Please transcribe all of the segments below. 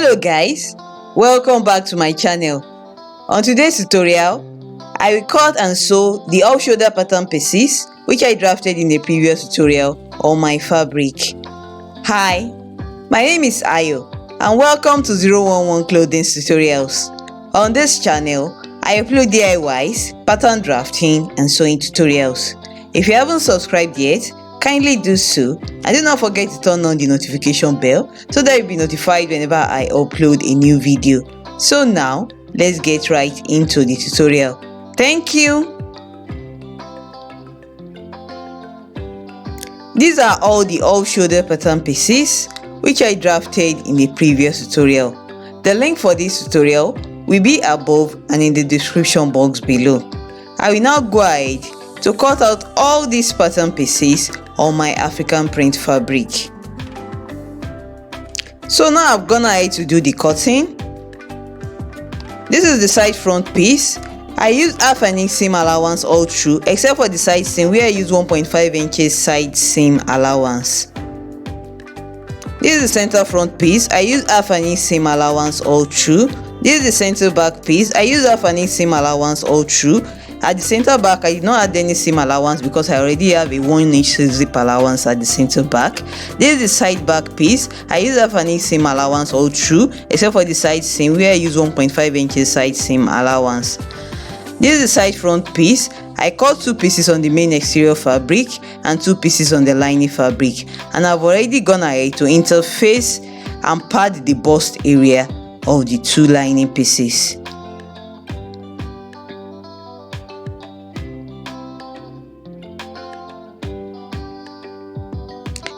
Hello guys, welcome back to my channel. On today's tutorial, I will cut and sew the off-shoulder pattern pieces which I drafted in the previous tutorial on my fabric. Hi, my name is Ayo and welcome to 011 Clothings Tutorials. On this channel, I upload DIYs, pattern drafting and sewing tutorials. If you haven't subscribed yet, kindly do so and do not forget to turn on the notification bell so that you'll be notified whenever I upload a new video. So now, let's get right into the tutorial. Thank you. These are all the off-shoulder pattern pieces which I drafted in the previous tutorial. The link for this tutorial will be above and in the description box below. I will now go ahead to cut out all these pattern pieces on my African print fabric. So now I've gone ahead to do the cutting. This is the side front piece. I used half an inch seam allowance all through except for the side seam where I used 1.5 inches side seam allowance. This is the center front piece. I used half an inch seam allowance all through. This is the center back piece. I used half an inch seam allowance all through. At the center back, I did not add any seam allowance because I already have a 1 inch zip allowance at the center back. This is the side back piece. I used half an inch seam allowance all through except for the side seam where I used 1.5 inches side seam allowance. This is the side front piece. I cut 2 pieces on the main exterior fabric and 2 pieces on the lining fabric, and I've already gone ahead to interface and pad the bust area of the 2 lining pieces.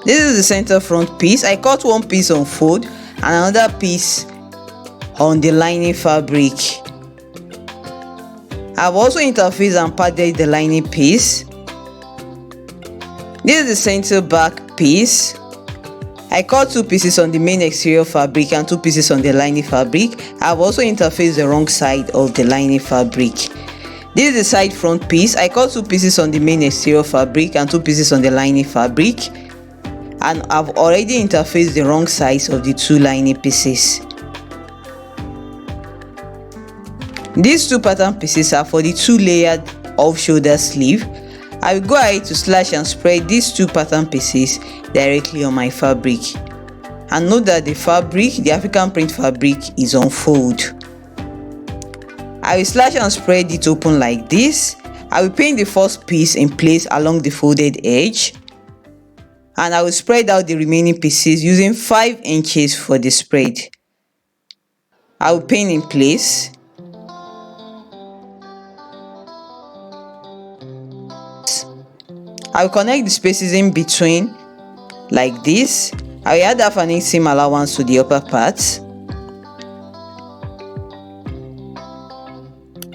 This is the center front piece. I cut 1 piece on fold and another piece on the lining fabric. I've also interfaced and padded the lining piece. This is the center back piece. I cut 2 pieces on the main exterior fabric and 2 pieces on the lining fabric. I've also interfaced the wrong side of the lining fabric. This is the side front piece. I cut 2 pieces on the main exterior fabric and 2 pieces on the lining fabric, and I've already interfaced the wrong sides of the 2 lining pieces. These 2 pattern pieces are for the 2 layered off-shoulder sleeve. I will go ahead to slash and spread these 2 pattern pieces directly on my fabric. And note that the fabric, the African print fabric, is on fold. I will slash and spread it open like this. I will pin the first piece in place along the folded edge, and I will spread out the remaining pieces using 5 inches for the spread. I will pin in place. I will connect the spaces in between like this. I will add half an inch seam allowance to the upper part,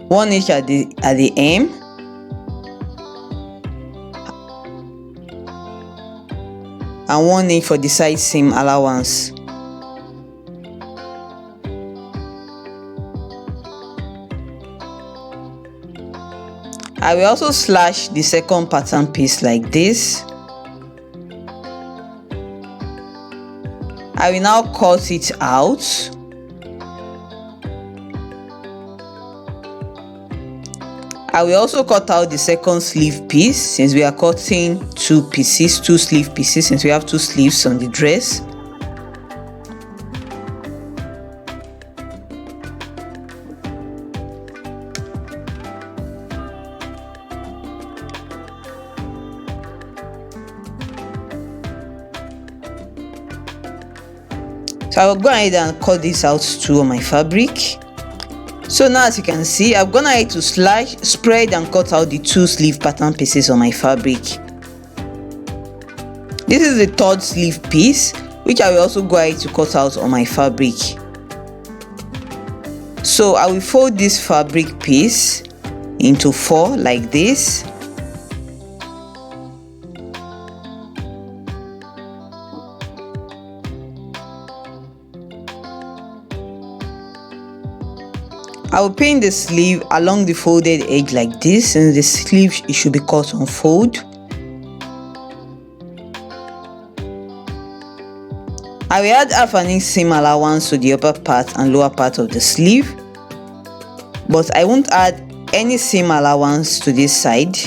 1 inch at the hem, and 1 inch for the side seam allowance. I will also slash the second pattern piece like this. I will now cut it out. I will also cut out the second sleeve piece since we are cutting 2 sleeve pieces, since we have 2 sleeves on the dress. So I will go ahead and cut this out too on my fabric. So now, as you can see, I've gone ahead to slash, spread and cut out the 2 sleeve pattern pieces on my fabric. This is the 3rd sleeve piece which I will also go ahead to cut out on my fabric. So I will fold this fabric piece into 4 like this. I will pin the sleeve along the folded edge like this, since the sleeve should be cut on fold. I will add half an inch seam allowance to the upper part and lower part of the sleeve, but I won't add any seam allowance to this side.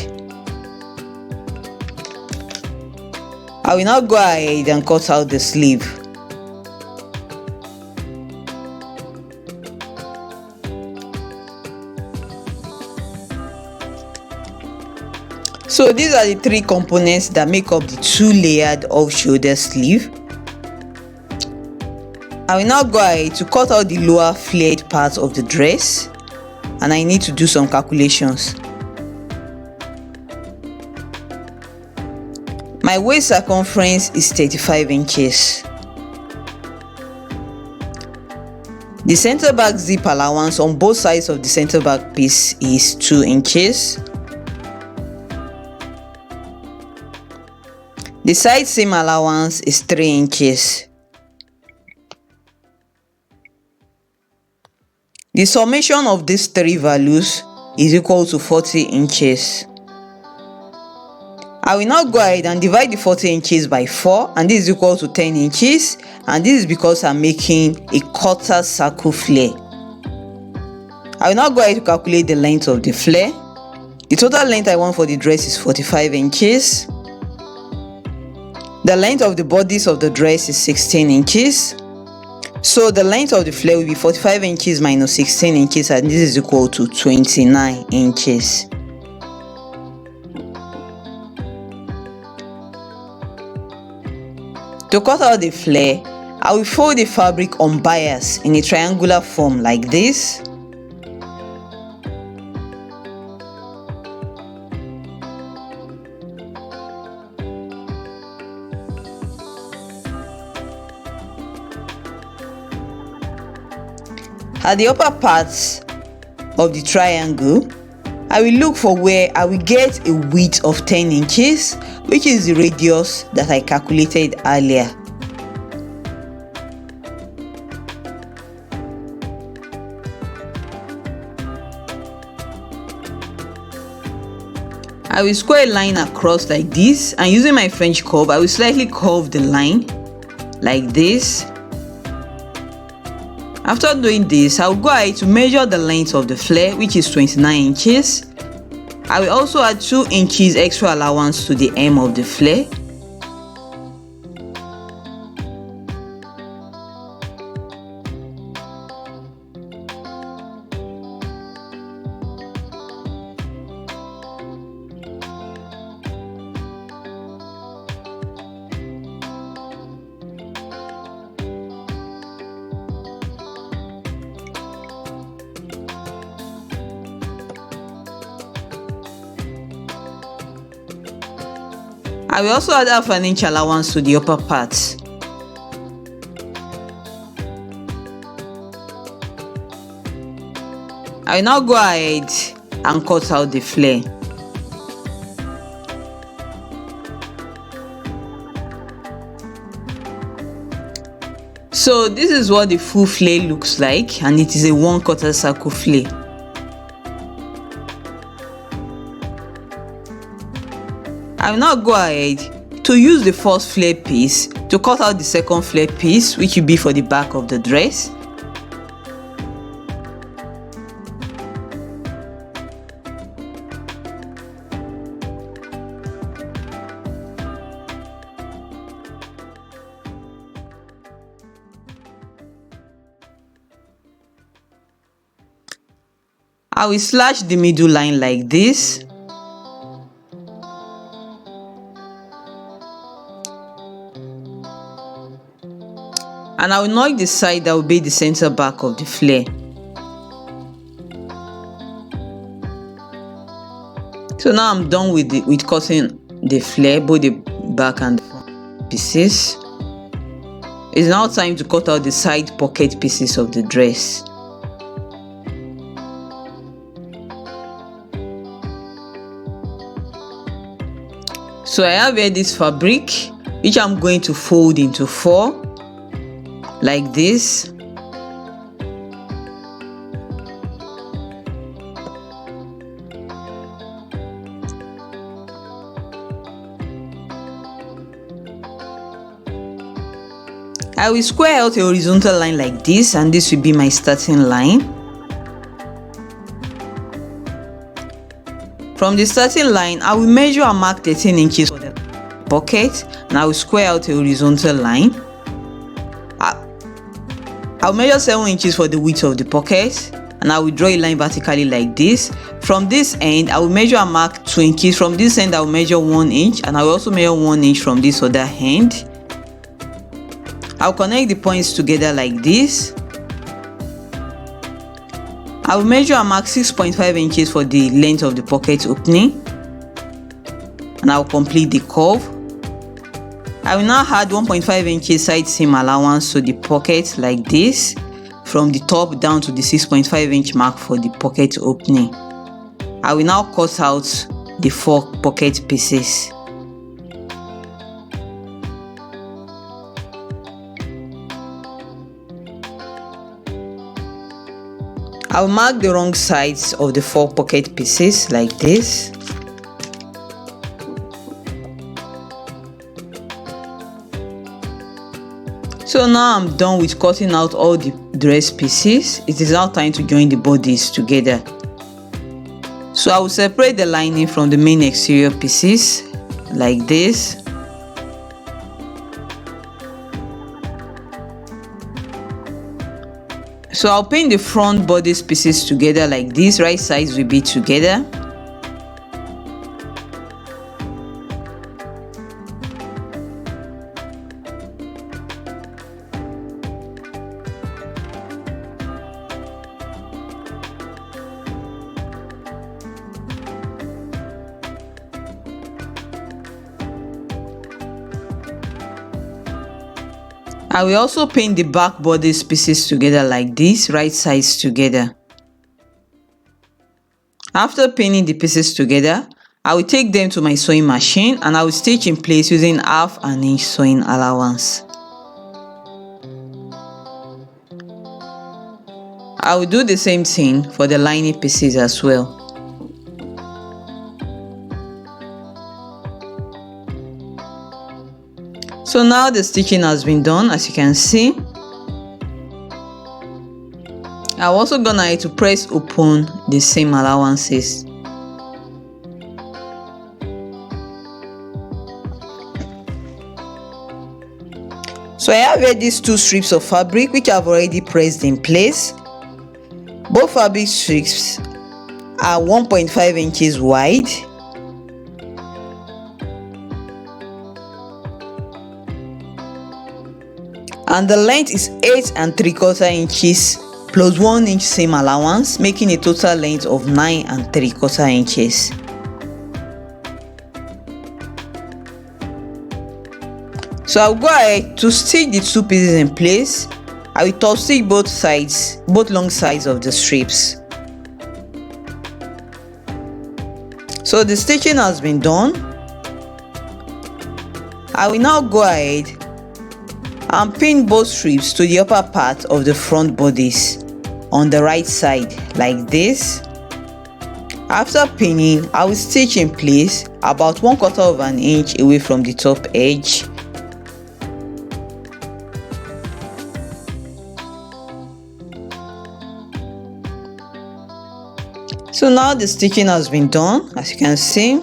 I will now go ahead and cut out the sleeve. So these are the three components that make up the 2-layered off-shoulder sleeve. I will now go ahead to cut out the lower flared part of the dress, and I need to do some calculations. My waist circumference is 35 inches. The center back zip allowance on both sides of the center back piece is 2 inches. The side seam allowance is 3 inches. The summation of these three values is equal to 40 inches. I will now go ahead and divide the 40 inches by 4, and this is equal to 10 inches, and this is because I'm making a quarter circle flare. I will now go ahead to calculate the length of the flare. The total length I want for the dress is 45 inches. The length of the bodice of the dress is 16 inches. So the length of the flare will be 45 inches minus 16 inches, and this is equal to 29 inches. To cut out the flare, I will fold the fabric on bias in a triangular form like this. At the upper parts of the triangle, I will look for where I will get a width of 10 inches, which is the radius that I calculated earlier. I will square a line across like this, and using my French curve, I will slightly curve the line like this. After doing this, I will go ahead to measure the length of the flare, which is 29 inches. I will also add 2 inches extra allowance to the hem of the flare. I will also add half an inch allowance to the upper part. I will now go ahead and cut out the flare. So this is what the full flare looks like, and it is a 1/4 circle flare. I will now go ahead to use the first flare piece to cut out the second flare piece, which will be for the back of the dress. I will slash the middle line like this. And I will knock the side that will be the center back of the flare. So now I'm done with cutting the flare, both the back and the front pieces. It's now time to cut out the side pocket pieces of the dress. So I have here this fabric, which I'm going to fold into 4. Like this. I I will square out a horizontal line like this, and this will be my starting line. From the starting line, I will measure and mark 13 inches for the pocket, and I will square out a horizontal line. I'll measure 7 inches for the width of the pocket, and I will draw a line vertically like this. From this end, I will measure and mark 2 inches. From this end, I will measure 1 inch, and I will also measure 1 inch from this other end. I'll connect the points together like this. I will measure and mark 6.5 inches for the length of the pocket opening, and I will complete the curve. I will now add 1.5 inches side seam allowance to the pocket like this, from the top down to the 6.5 inch mark for the pocket opening. I will now cut out the 4 pocket pieces. I will mark the wrong sides of the 4 pocket pieces like this. So now I'm done with cutting out all the dress pieces. It is now time to join the bodice together. So I will separate the lining from the main exterior pieces like this. So I'll pin the front bodice pieces together like this. Right sides will be together. I will also pin the back bodice pieces together like this, right sides together. After pinning the pieces together, I will take them to my sewing machine, and I will stitch in place using 1/2 inch sewing allowance. I will do the same thing for the lining pieces as well. So now the stitching has been done, as you can see. I'm also gonna need to press open the seam allowances. So I have here these 2 strips of fabric which I've already pressed in place. Both fabric strips are 1.5 inches wide. And the length is 8 3/4 inches plus 1 inch seam allowance, making a total length of 9 3/4 inches. So I'll go ahead to stitch the 2 pieces in place. I will top stitch both sides, both long sides of the strips. So the stitching has been done. I will now go ahead and pin both strips to the upper part of the front bodice on the right side like this. After pinning, I will stitch in place about 1/4 inch away from the top edge. So now the stitching has been done, as you can see.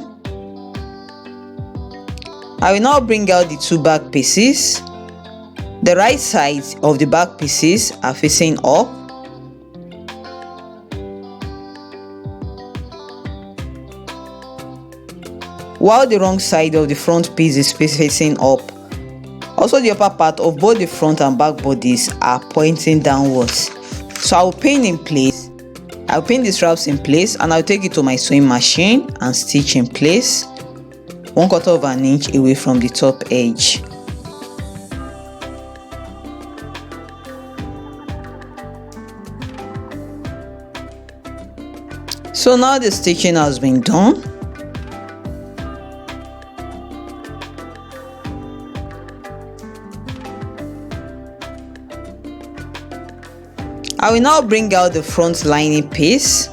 I will now bring out the 2 back pieces. The right sides of the back pieces are facing up. While the wrong side of the front piece is facing up. Also, the upper part of both the front and back bodies are pointing downwards. So I will pin in place. I'll pin the straps in place, and I'll take it to my sewing machine and stitch in place 1/4 inch away from the top edge. So now the stitching has been done. I will now bring out the front lining piece.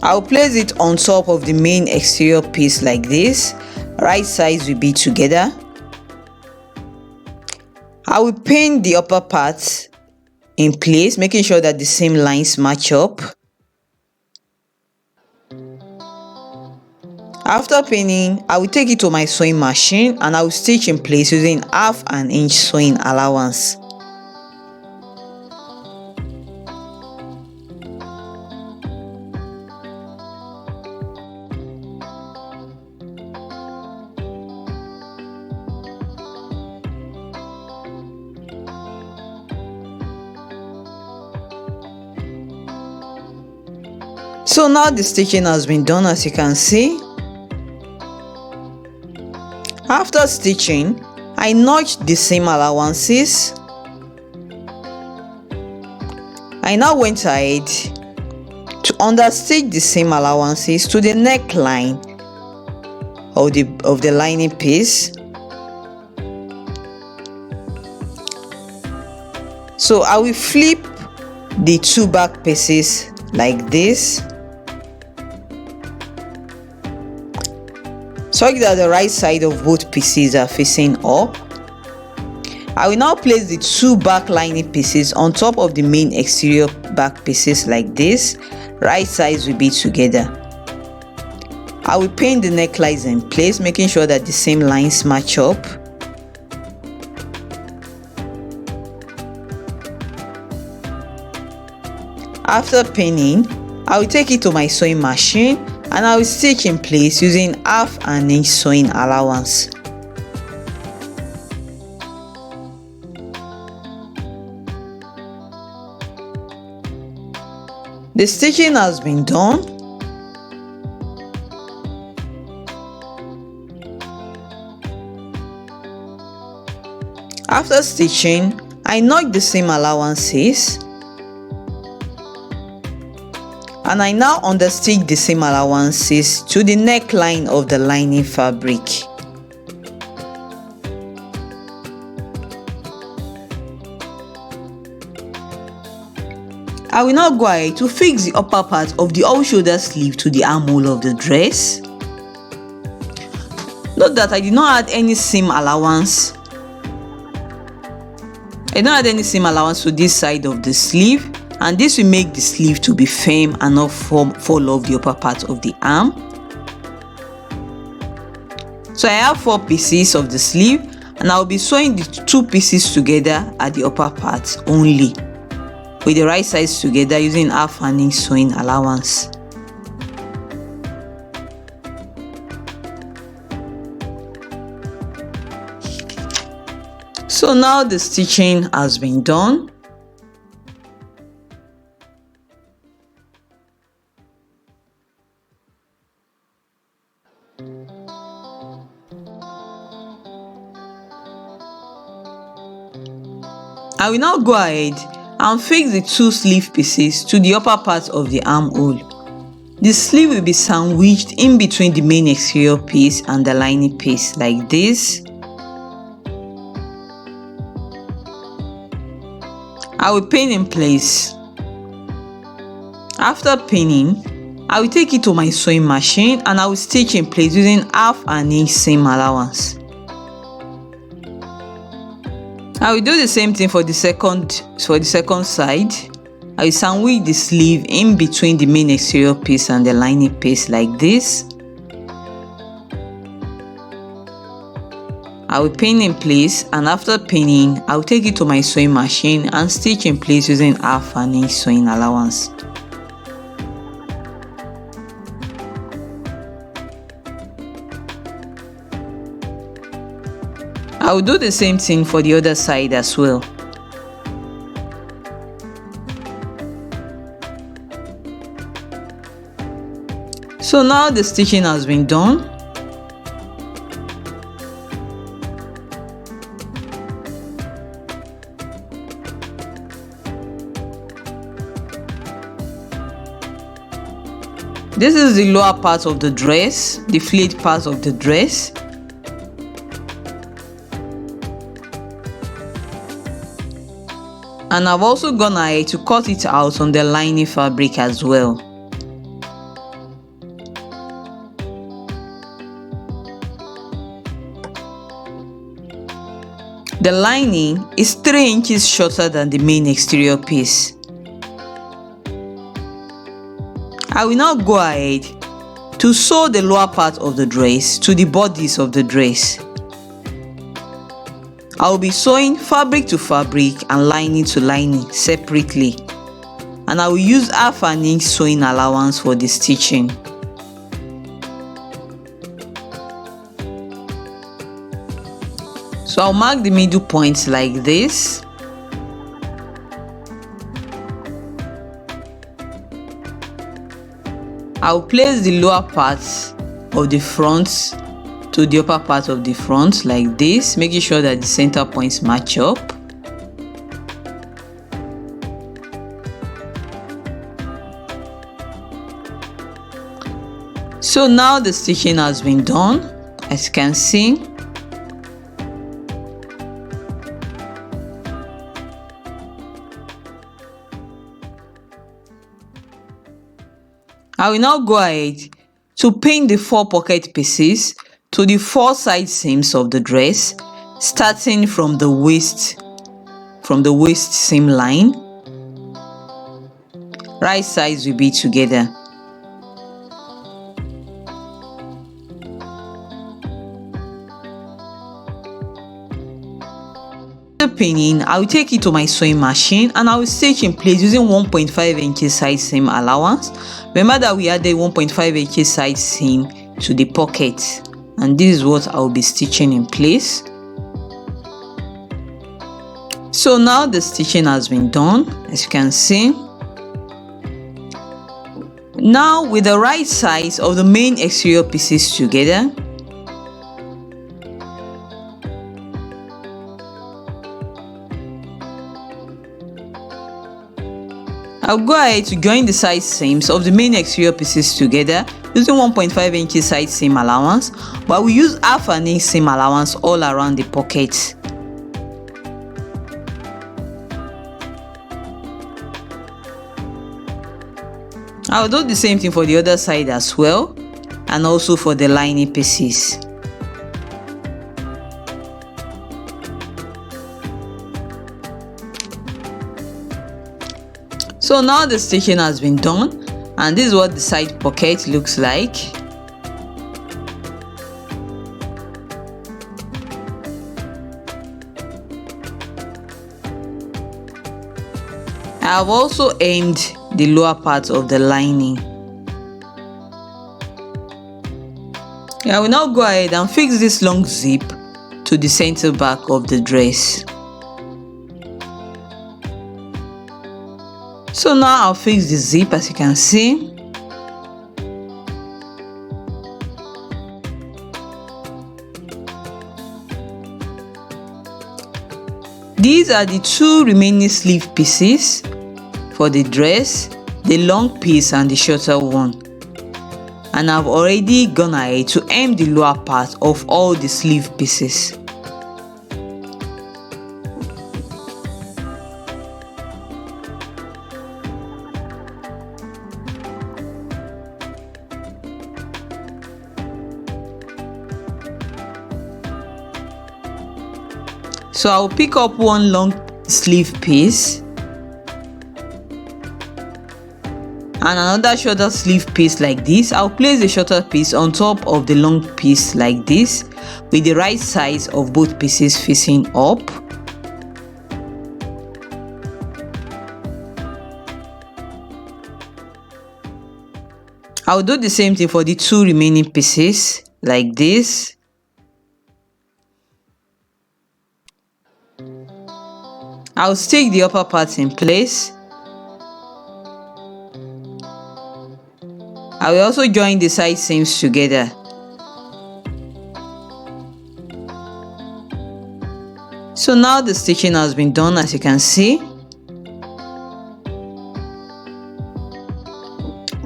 I'll place it on top of the main exterior piece like this. Right sides will be together. I will pin the upper part in place, making sure that the same lines match up. After pinning, I will take it to my sewing machine and I will stitch in place using 1/2 inch sewing allowance. So now the stitching has been done, as you can see. After stitching, I notched the seam allowances. I now went ahead to understitch the seam allowances to the neckline of the lining piece. So I will flip the 2 back pieces like this, such that the right side of both pieces are facing up. I will now place the 2 back lining pieces on top of the main exterior back pieces like this. Right sides will be together. I will pin the necklines in place, making sure that the same lines match up. After pinning, I will take it to my sewing machine and I will stitch in place using 1/2 inch sewing allowance. The stitching has been done. After stitching, I notch the seam allowances and I now understitch the seam allowances to the neckline of the lining fabric. I will now go ahead to fix the upper part of the all shoulder sleeve to the armhole of the dress. Note that I did not add any seam allowance. I don't add any seam allowance to this side of the sleeve, and this will make the sleeve to be firm and not fall off the upper part of the arm. So I have 4 pieces of the sleeve and I will be sewing the 2 pieces together at the upper part only, with the right sides together using 1/2 inch sewing allowance. So now the stitching has been done. I will now go ahead and fix the 2 sleeve pieces to the upper part of the armhole. The sleeve will be sandwiched in between the main exterior piece and the lining piece like this. I will pin in place. After pinning, I will take it to my sewing machine and I will stitch in place using 1/2 inch seam allowance. I will do the same thing for the second side. I will sandwich the sleeve in between the main exterior piece and the lining piece like this. I will pin in place, and after pinning, I will take it to my sewing machine and stitch in place using 1/2 inch sewing allowance. I will do the same thing for the other side as well. So now the stitching has been done. This is the lower part of the dress, the flayed part of the dress. And I've also gone ahead to cut it out on the lining fabric as well. The lining is 3 inches shorter than the main exterior piece. I will now go ahead to sew the lower part of the dress to the bodice of the dress. I will be sewing fabric to fabric and lining to lining separately, and I will use half an inch sewing allowance for the stitching. So I'll mark the middle points like this. I'll place the lower part of the front to the upper part of the front like this, making sure that the center points match up. So now the stitching has been done, as you can see. I will now go ahead to pin the 4 pocket pieces to the 4 side seams of the dress, starting from the waist seam line. Right sides will be together. Pinning, I will take it to my sewing machine and I will stitch in place using 1.5 inches side seam allowance. Remember that we added 1.5 inches side seam to the pocket, and this is what I will be stitching in place. So now the stitching has been done, as you can see. Now with the right sides of the main exterior pieces together, I'll go ahead to join the side seams of the main exterior pieces together using 1.5 inches side seam allowance, but we use half an inch seam allowance all around the pocket. I'll do the same thing for the other side as well, and also for the lining pieces. So now the stitching has been done, and this is what the side pocket looks like. I have also aimed the lower part of the lining. I will now go ahead and fix this long zip to the center back of the dress. So now I'll fix the zip, as you can see. These are the 2 remaining sleeve pieces for the dress, the long piece and the shorter one. And I've already gone ahead to hem the lower part of all the sleeve pieces. So I'll pick up one long sleeve piece and another shorter sleeve piece like this. I'll place the shorter piece on top of the long piece like this, with the right sides of both pieces facing up. I'll do the same thing for the 2 remaining pieces like this. I'll stick the upper part in place. I will also join the side seams together. So now the stitching has been done, as you can see.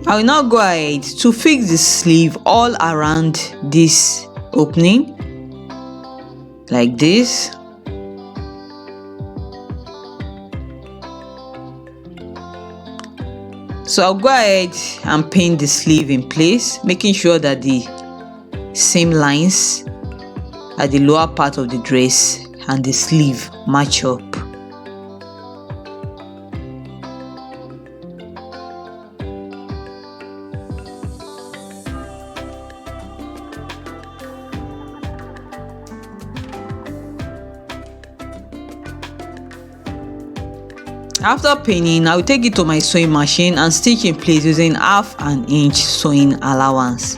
I will now go ahead to fix the sleeve all around this opening like this. So I'll go ahead and pin the sleeve in place, making sure that the seam lines at the lower part of the dress and the sleeve match up. After pinning, I will take it to my sewing machine and stitch in place using 1/2 inch sewing allowance.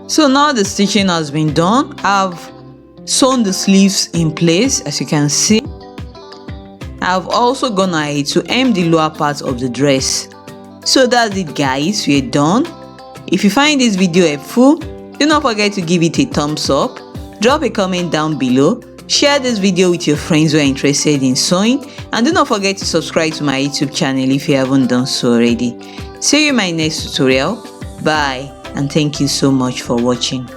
So now the stitching has been done. I've sewn the sleeves in place, as you can see. I've also gone ahead to hem the lower part of the dress. So that's it guys, we're done. If you find this video helpful, do not forget to give it a thumbs up, drop a comment down below, share this video with your friends who are interested in sewing, and do not forget to subscribe to my YouTube channel if you haven't done so already. See you in my next tutorial. Bye, and thank you so much for watching.